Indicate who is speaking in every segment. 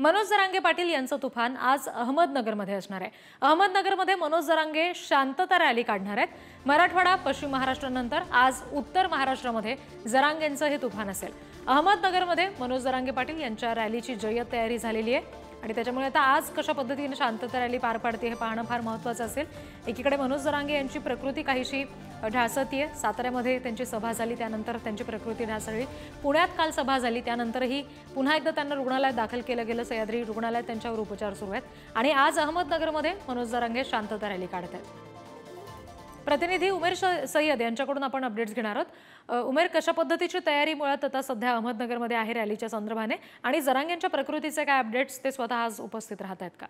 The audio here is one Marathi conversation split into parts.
Speaker 1: मनोज जरांगे पाटील यांचं तुफान आज अहमदनगरमध्ये असणार आहे। अहमदनगरमध्ये मनोज जरांगे शांतता रॅली काढणार आहेत। मराठवाडा पश्चिम महाराष्ट्रानंतर आज उत्तर महाराष्ट्रामध्ये जरांगेंचं हे तुफान असेल। अहमदनगरमध्ये मनोज जरांगे पाटील यांच्या रॅलीची जय्यत तयारी झालेली आहे आणि त्याच्यामुळे आता आज कशा पद्धतीने शांतता रॅली पार पडते हे पाहणं फार महत्त्वाचं असेल। एकीकडे मनोज जरांगे यांची प्रकृती काहीशी ढासळतीये। साताऱ्यामध्ये त्यांची सभा झाली, त्यानंतर त्यांची प्रकृती ढासळली। पुण्यात काल सभा झाली, त्यानंतरही पुन्हा एकदा त्यांना रुग्णालयात दाखल केलं गेलं। सह्याद्री रुग्णालयात त्यांच्यावर उपचार सुरू आहेत आणि आज अहमदनगरमध्ये मनोज जरांगे शांतता रॅली काढत आहेत। प्रतिनिधी उमेर सय्यद यांच्याकडून आपण अपडेट्स घेणार आहोत। उमेर, कशा पद्धतीची तयारी मुळात आता सध्या अहमदनगरमध्ये आहे रॅलीच्या संदर्भाने आणि जरांगेंच्या प्रकृतीचे काय अपडेट्स ते स्वतः आज उपस्थित राहत आहेत का?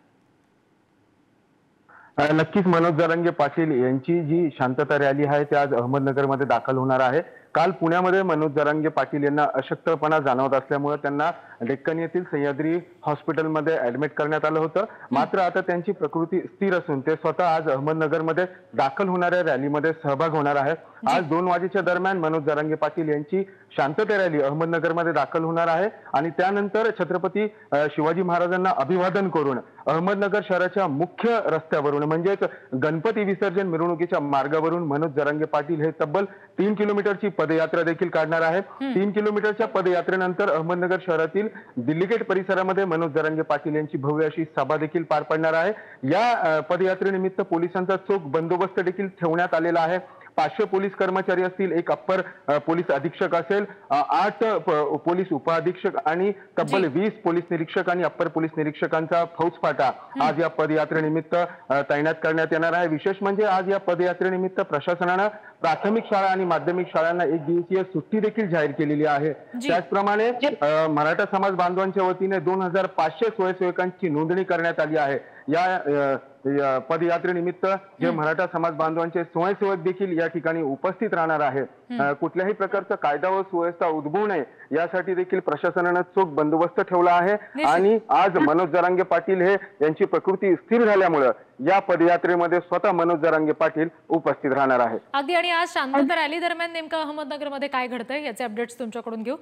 Speaker 2: नक्कीच मनोज जरांगे पाटील यांची जी शांतता रॅली आहे ती आज अहमदनगरमध्ये दाखल होणार आहे। काल पुण्यामध्ये मनोज जरांगे पाटील यांना अशक्तपणा जाणवत असल्यामुळे त्यांना डेक्कन येथील सह्याद्री हॉस्पिटलमध्ये ऍडमिट करण्यात आलं होतं। मात्र आता त्यांची प्रकृती स्थिर असून ते स्वतः आज अहमदनगरमध्ये दाखल होणाऱ्या रॅलीमध्ये सहभाग होणार आहेत। आज 2 वाजेच्या दरम्यान मनोज जरांगे पाटील यांची शांतता रॅली अहमदनगरमध्ये दाखल होणार आहे आणि त्यानंतर छत्रपती शिवाजी महाराजांना अभिवादन करून अहमदनगर शहराच्या मुख्य रस्त्यावरून म्हणजेच गणपती विसर्जन मिरवणुकीच्या मार्गावरून मनोज जरांगे पाटील हे तब्बल 3 किलोमीटरची पदयात्रा देखील काढणार आहेत। 3 किलोमीटरच्या पदयात्रेनंतर अहमदनगर शहरातील दिल्ली गेट परिसरामध्ये मनोज जरांगे पाटील यांची भव्य अशी सभा देखील पार पडणार आहे। या पदयात्रेनिमित्त पोलिसांचा चोख बंदोबस्त देखील ठेवण्यात आलेला आहे। 500 पोलीस कर्मचारी असतील, एक अप्पर पोलीस अधीक्षक असेल, 8 पोलीस उपअधीक्षक आणि तब्बल 20 पोलीस निरीक्षक आणि अप्पर पोलीस निरीक्षकांचा फौजफाटा आज या पदयात्रेनिमित्त तैनात करण्यात येणार आहे। विशेष म्हणजे आज या पदयात्रेनिमित्त प्रशासनानं प्राथमिक शाळा आणि माध्यमिक शाळांना 1 दिवसीय सुट्टी देखील जाहीर केलेली आहे। त्याचप्रमाणे मराठा समाज बांधवांच्या वतीने 2500 स्वयंसेवकांची नोंदणी करण्यात आली आहे। या पदयात्रेनिमित्त जे मराठा समाज बांधवांचे स्वयंसेवक देखील या ठिकाणी उपस्थित राहणार आहे। कुठल्याही प्रकारचा कायदा व सुव्यवस्था उद्भवू नये यासाठी देखील प्रशासनाने चोख बंदोबस्त ठेवला आहे आणि आज मनोज जरांगे पाटील हे यांची प्रकृती स्थिर झाल्यामुळे या पदयात्रेमध्ये स्वतः मनोज जरांगे पाटील उपस्थित राहणार आहेत।
Speaker 1: अगदी, आणि आज शांतता रॅली दरम्यान नेमकं अहमदनगरमध्ये काय घडतंय याचे अपडेट्स तुमच्याकडून घेऊ।